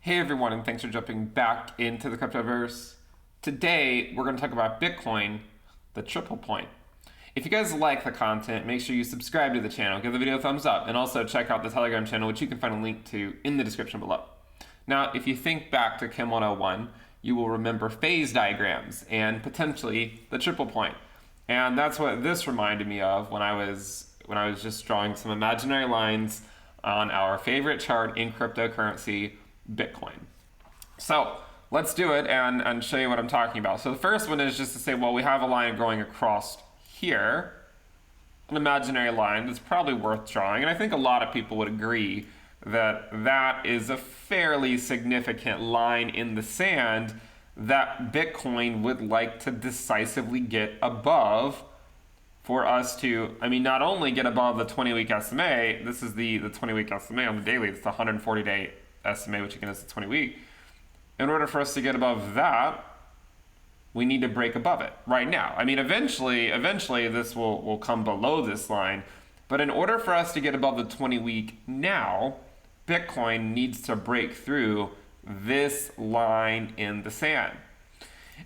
Hey everyone, and thanks for jumping back into the cryptoverse. Today, we're going to talk about Bitcoin, the triple point. If you guys like the content, make sure you subscribe to the channel, give the video a thumbs up, and also check out the Telegram channel, which you can find a link to in the description below. Now, if you think back to Chem 101, you will remember phase diagrams and potentially the triple point. And that's what this reminded me of when I was just drawing some imaginary lines on our favorite chart in cryptocurrency, Bitcoin. So let's do it and show you what I'm talking about. So the first one is just to say, well, we have a line going across here, an imaginary line that's probably worth drawing. And I think a lot of people would agree that that is a fairly significant line in the sand that Bitcoin would like to decisively get above for us to, not only get above the 20-week SMA, this is the 20-week SMA on the daily, it's the 140-day SMA, which again is the 20-week. In order for us to get above that, we need to break above it right now. Eventually this will come below this line, but in order for us to get above the 20-week now, Bitcoin needs to break through this line in the sand.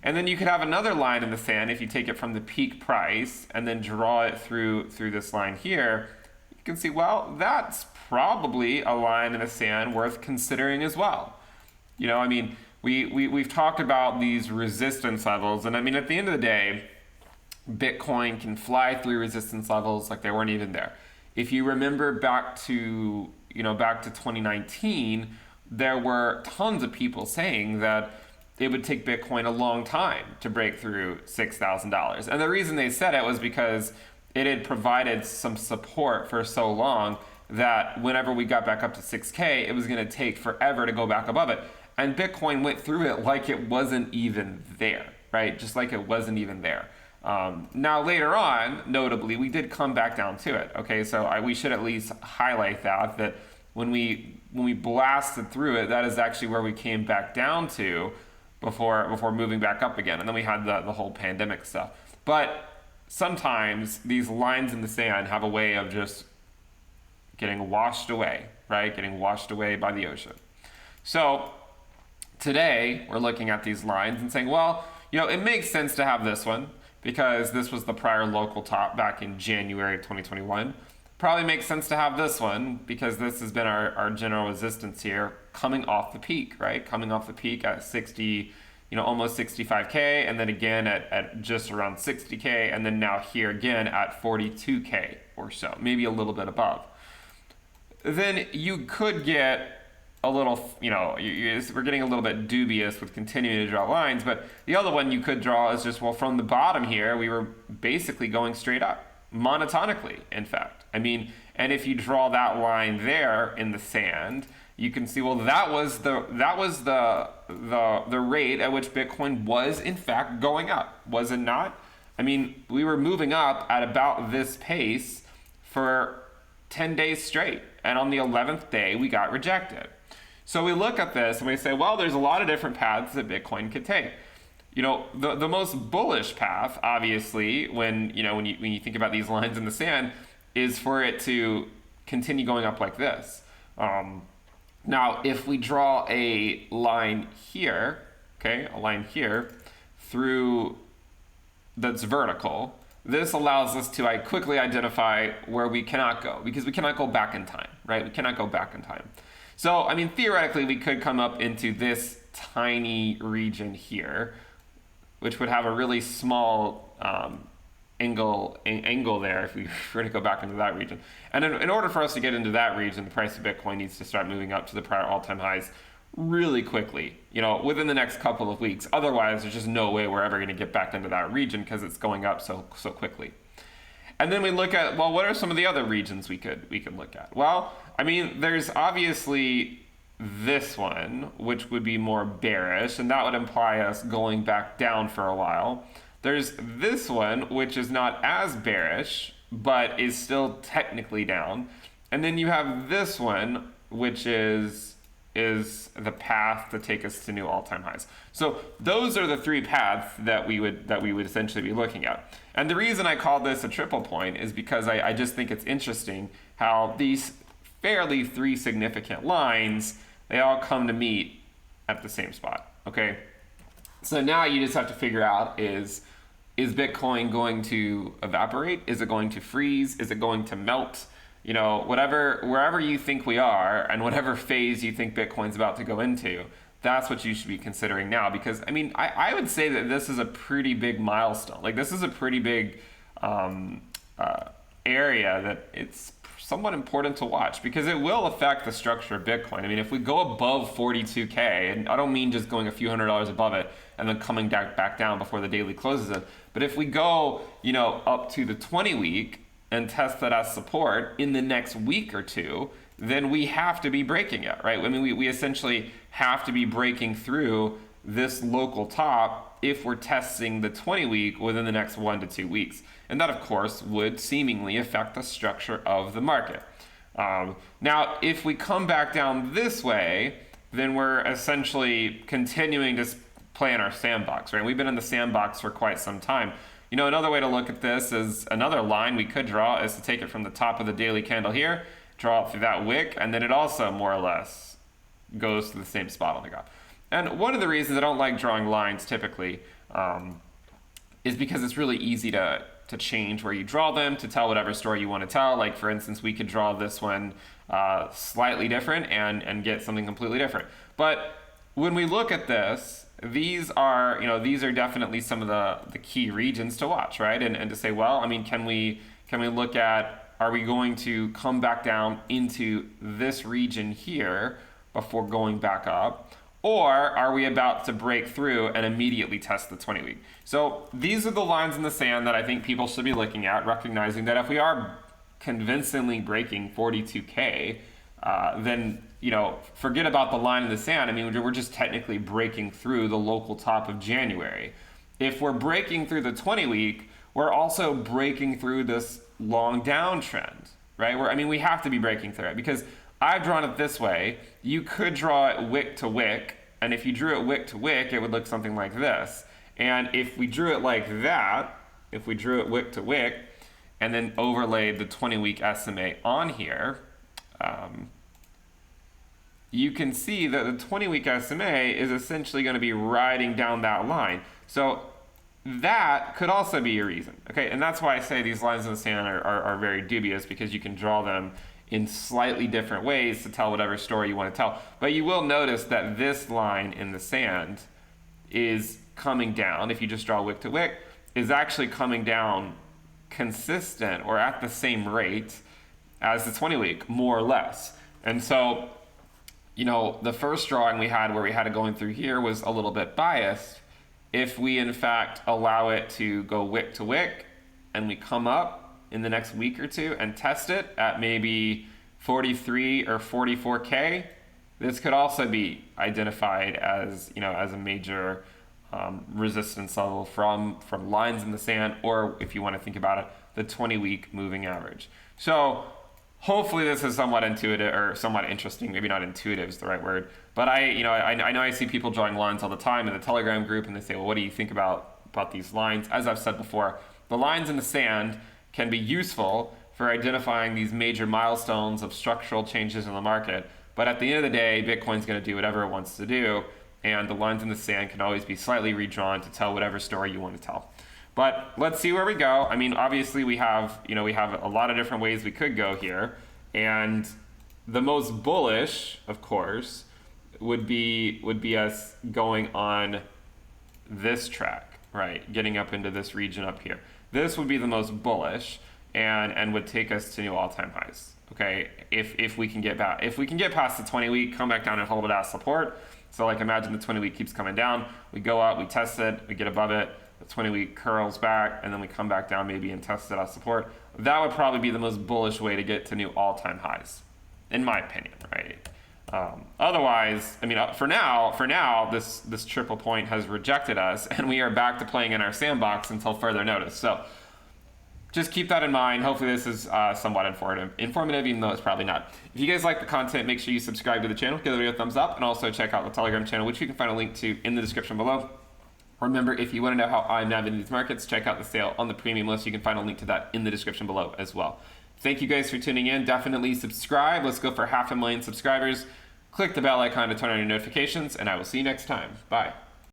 And then you could have another line in the sand if you take it from the peak price and then draw it through this line here. You can see, well, that's probably a line in the sand worth considering as well. We've talked about these resistance levels, and at the end of the day, Bitcoin can fly through resistance levels like they weren't even there. If you remember back to 2019, there were tons of people saying that it would take Bitcoin a long time to break through $6,000. And the reason they said it was because it had provided some support for so long that whenever we got back up to 6K, it was going to take forever to go back above it. And Bitcoin went through it like it wasn't even there, right? Just like it wasn't even there. Now later on, notably, we did come back down to it. Okay, so we should at least highlight that when we blasted through it, that is actually where we came back down to before moving back up again. And then we had the whole pandemic stuff. But sometimes these lines in the sand have a way of just getting washed away, right? Getting washed away by the ocean. So today we're looking at these lines and saying, well, it makes sense to have this one because this was the prior local top back in January of 2021. Probably makes sense to have this one because this has been our general resistance here coming off the peak, right? Coming off the peak at 60, almost 65K, and then again at just around 60K, and then now here again at 42K or so, maybe a little bit above. Then you could get a little, we're getting a little bit dubious with continuing to draw lines, but the other one you could draw is just, well, from the bottom here, we were basically going straight up, monotonically, in fact. And if you draw that line there in the sand, you can see, well, that was the rate at which Bitcoin was in fact going up, was it not? We were moving up at about this pace for 10 days straight, and on the 11th day we got rejected. So we look at this and we say, well, there's a lot of different paths that Bitcoin could take. The most bullish path, obviously, when you think about these lines in the sand, is for it to continue going up like this. Now, if we draw a line here, okay, a line here through that's vertical, this allows us to quickly identify where we cannot go, because we cannot go back in time, right? We cannot go back in time. So, theoretically, we could come up into this tiny region here, which would have a really small angle there if we were to go back into that region. And in order for us to get into that region, the price of Bitcoin needs to start moving up to the prior all-time highs really quickly, within the next couple of weeks. Otherwise, there's just no way we're ever going to get back into that region because it's going up so quickly. And then we look at, well, what are some of the other regions we could look at? Well, there's obviously this one, which would be more bearish, and that would imply us going back down for a while. There's this one, which is not as bearish, but is still technically down. And then you have this one, which is the path to take us to new all-time highs. So those are the three paths that we would essentially be looking at. And the reason I call this a triple point is because I just think it's interesting how these fairly three significant lines, they all come to meet at the same spot. Okay, so now you just have to figure out is Bitcoin going to evaporate? Is it going to freeze? Is it going to melt? You know, wherever you think we are and whatever phase you think Bitcoin's about to go into, that's what you should be considering now. Because, I mean, I would say that this is a pretty big milestone. Like, this is a pretty big area that it's somewhat important to watch because it will affect the structure of Bitcoin. I mean, if we go above 42K, and I don't mean just going a few $100s above it and then coming back down before the daily closes it, but if we go, you know, up to the 20 week and test that as support in the next week or two, then we have to be breaking it, right? I mean, we essentially have to be breaking through this local top if we're testing the 20 week within the next 1 to 2 weeks. And that, of course, would seemingly affect the structure of the market. Now, if we come back down this way, then we're essentially continuing to play in our sandbox, right? We've been in the sandbox for quite some time. You know, another way to look at this is another line we could draw is to take it from the top of the daily candle here, draw it through that wick, and then it also more or less goes to the same spot on the graph. And one of the reasons I don't like drawing lines typically is because it's really easy to change where you draw them to tell whatever story you want to tell. Like, for instance, we could draw this one slightly different and get something completely different. But when we look at this, these are definitely some of the key regions to watch, right? And to say, well, I mean, can we look at, are we going to come back down into this region here before going back up? Or are we about to break through and immediately test the 20 week? So these are the lines in the sand that I think people should be looking at, recognizing that if we are convincingly breaking 42K, then, you know, forget about the line in the sand. I mean, we're just technically breaking through the local top of January. If we're breaking through the 20 week, we're also breaking through this long downtrend, right? We have to be breaking through it because I've drawn it this way. You could draw it wick to wick, and if you drew it wick to wick, it would look something like this. And if we drew it like that, if we drew it wick to wick, and then overlaid the 20-week SMA on here, you can see that the 20-week SMA is essentially going to be riding down that line. So that could also be a reason, okay? And that's why I say these lines in the sand are very dubious, because you can draw them in slightly different ways to tell whatever story you want to tell. But you will notice that this line in the sand is coming down. If you just draw wick to wick, is actually coming down consistent or at the same rate as the 20 week, more or less. And so, you know, the first drawing we had where we had it going through here was a little bit biased. If we in fact allow it to go wick to wick and we come up in the next week or two and test it at maybe 43 or 44K, this could also be identified as, you know, as a major resistance level from lines in the sand, or if you want to think about it, the 20-week moving average. So hopefully this is somewhat intuitive or somewhat interesting. Maybe not intuitive is the right word, but I know I see people drawing lines all the time in the Telegram group, and they say, well, what do you think about these lines? As I've said before, the lines in the sand can be useful for identifying these major milestones of structural changes in the market. But at the end of the day, Bitcoin's going to do whatever it wants to do, and the lines in the sand can always be slightly redrawn to tell whatever story you want to tell. But let's see where we go. I mean, obviously we have a lot of different ways we could go here, and the most bullish, of course, would be us going on this track, right? Getting up into this region up here. This would be the most bullish and would take us to new all-time highs. Okay, if we can get back, if we can get past the 20 week, come back down and hold it as support. So like imagine the 20 week keeps coming down, we go up, we test it, we get above it, the 20 week curls back, and then we come back down maybe and test it as support. That would probably be the most bullish way to get to new all-time highs, in my opinion, right? Otherwise, I mean, for now, this triple point has rejected us, and we are back to playing in our sandbox until further notice. So just keep that in mind. Hopefully this is somewhat informative, even though it's probably not. If you guys like the content, make sure you subscribe to the channel, give the video a thumbs up, and also check out the Telegram channel, which you can find a link to in the description below. Remember, if you want to know how I'm navigating these markets, check out the sale on the premium list. You can find a link to that in the description below as well. Thank you guys for tuning in. Definitely subscribe. Let's go for 500,000 subscribers. Click the bell icon to turn on your notifications, and I will see you next time. Bye.